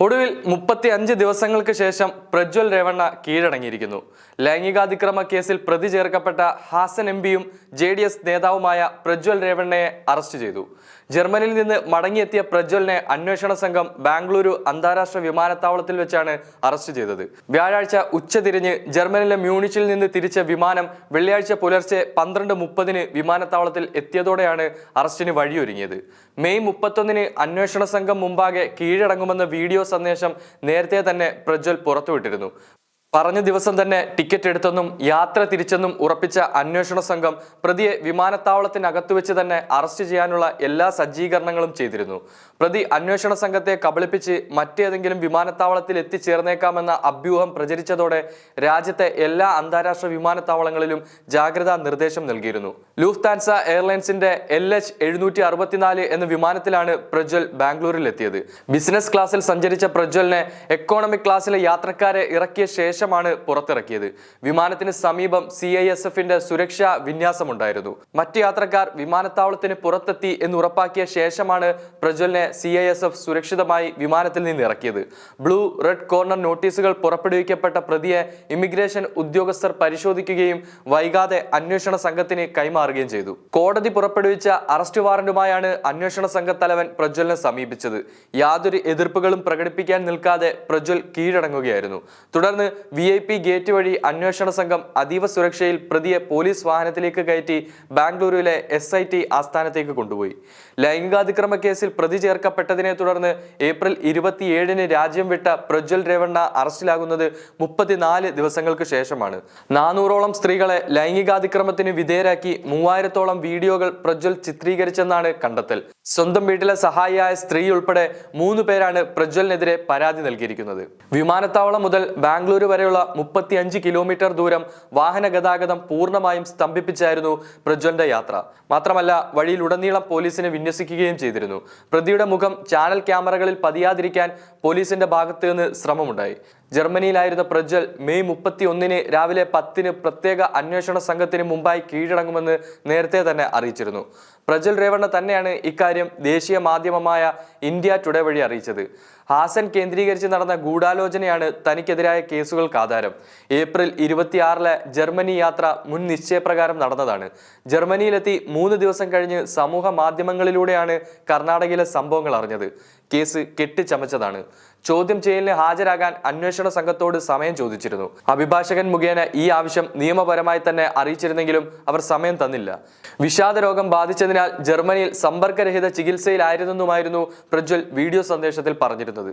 ഒടുവിൽ 35 ദിവസങ്ങൾക്ക് ശേഷം പ്രജ്വൽ രേവണ്ണ കീഴടങ്ങിയിരിക്കുന്നു. ലൈംഗികാതിക്രമ കേസിൽ പ്രതി ചേർക്കപ്പെട്ട ഹാസൻ എംപിയും JDS നേതാവുമായ പ്രജ്വൽ രേവണ്ണയെ അറസ്റ്റ് ചെയ്തു. ജർമ്മനിയിൽ നിന്ന് മടങ്ങിയെത്തിയ പ്രജ്വലിനെ അന്വേഷണ സംഘം ബാംഗ്ലൂരു അന്താരാഷ്ട്ര വിമാനത്താവളത്തിൽ വെച്ചാണ് അറസ്റ്റ് ചെയ്തത്. വ്യാഴാഴ്ച ഉച്ചതിരിഞ്ഞ് ജർമ്മനിയിലെ മ്യൂണിച്ചിൽ നിന്ന് തിരിച്ച വിമാനം വെള്ളിയാഴ്ച പുലർച്ചെ 12:30 വിമാനത്താവളത്തിൽ എത്തിയതോടെയാണ് അറസ്റ്റിന് വഴിയൊരുങ്ങിയത്. മെയ് 31 അന്വേഷണ സംഘം മുമ്പാകെ കീഴടങ്ങുമെന്ന വീഡിയോ സന്ദേശം നേരത്തെ തന്നെ പ്രജ്വൽ പുറത്തുവിട്ടിരുന്നു. പറഞ്ഞ ദിവസം തന്നെ ടിക്കറ്റ് എടുത്തെന്നും യാത്ര തിരിച്ചെന്നും ഉറപ്പിച്ച അന്വേഷണ സംഘം പ്രതിയെ വിമാനത്താവളത്തിനകത്തു വെച്ച് തന്നെ അറസ്റ്റ് ചെയ്യാനുള്ള എല്ലാ സജ്ജീകരണങ്ങളും ചെയ്തിരുന്നു. പ്രതി അന്വേഷണ സംഘത്തെ കബളിപ്പിച്ച് മറ്റേതെങ്കിലും വിമാനത്താവളത്തിൽ എത്തിച്ചേർന്നേക്കാമെന്ന അഭ്യൂഹം പ്രചരിച്ചതോടെ രാജ്യത്തെ എല്ലാ അന്താരാഷ്ട്ര വിമാനത്താവളങ്ങളിലും ജാഗ്രതാ നിർദ്ദേശം നൽകിയിരുന്നു. ലൂഫ്താൻസ എയർലൈൻസിന്റെ LH-764 എന്ന വിമാനത്തിലാണ് പ്രജ്വൽ ബാംഗ്ലൂരിൽ എത്തിയത്. ബിസിനസ് ക്ലാസ്സിൽ സഞ്ചരിച്ച പ്രജ്വലിനെ എക്കോണമിക് ക്ലാസ്സിലെ യാത്രക്കാരെ ഇറക്കിയ ശേഷമാണ് പുറത്തിറക്കിയത്. വിമാനത്തിന് സമീപം CISFന്റെ സുരക്ഷാ വിന്യാസമുണ്ടായിരുന്നു. മറ്റ് യാത്രക്കാർ വിമാനത്താവളത്തിന് പുറത്തെത്തി എന്ന് ഉറപ്പാക്കിയ ശേഷമാണ് പ്രജ്വലിനെ CISF സുരക്ഷിതമായി വിമാനത്തിൽ നിന്ന് ഇറക്കിയത്. ബ്ലൂ റെഡ് കോർണർ നോട്ടീസുകൾ പുറപ്പെടുവിക്കപ്പെട്ട പ്രതിയെ ഇമിഗ്രേഷൻ ഉദ്യോഗസ്ഥർ പരിശോധിക്കുകയും വൈകാതെ അന്വേഷണ സംഘത്തിന് കൈമാറുകയും ചെയ്തു. കോടതി പുറപ്പെടുവിച്ച അറസ്റ്റ് വാറന്റുമായാണ് അന്വേഷണ സംഘത്തലവൻ പ്രജ്വലിനെ സമീപിച്ചത്. യാതൊരു എതിർപ്പുകളും പ്രകടിപ്പിക്കാൻ നിൽക്കാതെ പ്രജ്വൽ കീഴടങ്ങുകയായിരുന്നു. തുടർന്ന് VIP ഗേറ്റ് വഴി അന്വേഷണ സംഘം അതീവ സുരക്ഷയിൽ പ്രതിയെ പോലീസ് വാഹനത്തിലേക്ക് കയറ്റി ബാംഗ്ലൂരിലെ SIT ആസ്ഥാനത്തേക്ക് കൊണ്ടുപോയി. ലൈംഗികാതിക്രമ കേസിൽ പ്രതി ചേർക്കപ്പെട്ടതിനെ തുടർന്ന് ഏപ്രിൽ 27 രാജ്യം വിട്ട പ്രജ്വൽ രേവണ്ണ അറസ്റ്റിലാകുന്നത് 34 ദിവസങ്ങൾക്ക് ശേഷമാണ്. 400ഓളം സ്ത്രീകളെ ലൈംഗികാതിക്രമത്തിന് വിധേയരാക്കി 3000ഓളം വീഡിയോകൾ പ്രജ്വൽ ചിത്രീകരിച്ചെന്നാണ് കണ്ടെത്തൽ. സ്വന്തം വീട്ടിലെ സഹായിയായ സ്ത്രീ ഉൾപ്പെടെ 3 പേരാണ് പ്രജ്വലിനെതിരെ പരാതി നൽകിയിരിക്കുന്നത്. വിമാനത്താവളം മുതൽ ബാംഗ്ലൂരു വരെയുള്ള 35 കിലോമീറ്റർ ദൂരം വാഹന ഗതാഗതം പൂർണ്ണമായും സ്തംഭിപ്പിച്ചായിരുന്നു പ്രജ്വലിന്റെ യാത്ര. മാത്രമല്ല വഴിയിലുടനീളം പോലീസിനെ വിന്യസിക്കുകയും ചെയ്തിരുന്നു. പ്രതിയുടെ മുഖം ചാനൽ ക്യാമറകളിൽ പതിയാതിരിക്കാൻ പോലീസിന്റെ ഭാഗത്ത് നിന്ന് ശ്രമമുണ്ടായി. ജർമ്മനിയിലായിരുന്ന പ്രജ്വൽ മെയ് 31 രാവിലെ 10 പ്രത്യേക അന്വേഷണ സംഘത്തിന് മുമ്പായി കീഴടങ്ങുമെന്ന് നേരത്തെ തന്നെ അറിയിച്ചിരുന്നു. പ്രജ്വൽ രേവണ്ണ തന്നെയാണ് ഇക്കാര്യം ദേശീയ മാധ്യമമായ ഇന്ത്യ ടുഡേ വഴി അറിയിച്ചത്. ഹാസൻ കേന്ദ്രീകരിച്ച് നടന്ന ഗൂഢാലോചനയാണ് തനിക്കെതിരായ കേസുകൾക്ക് ആധാരം. ഏപ്രിൽ 26 ജർമ്മനി യാത്ര മുൻ നിശ്ചയപ്രകാരം നടന്നതാണ്. ജർമ്മനിയിലെത്തി 3 ദിവസം കഴിഞ്ഞ് സമൂഹ മാധ്യമങ്ങളിലൂടെയാണ് കർണാടകയിലെ സംഭവങ്ങൾ അറിഞ്ഞത്. കേസ് കെട്ടിച്ചമച്ചതാണ്. ചോദ്യം ചെയ്യലിന് ഹാജരാകാൻ അന്വേഷണ സംഘത്തോട് സമയം ചോദിച്ചിരുന്നു. അഭിഭാഷകൻ മുഖേന ഈ ആവശ്യം നിയമപരമായി തന്നെ അറിയിച്ചിരുന്നെങ്കിലും അവർ സമയം തന്നില്ല. വിഷാദ രോഗം ബാധിച്ചതിനാൽ ജർമ്മനിയിൽ സമ്പർക്കരഹിത ചികിത്സയിലായിരുന്നെന്നുമായിരുന്നു പ്രജ്വൽ വീഡിയോ സന്ദേശത്തിൽ പറഞ്ഞിരുന്നത്.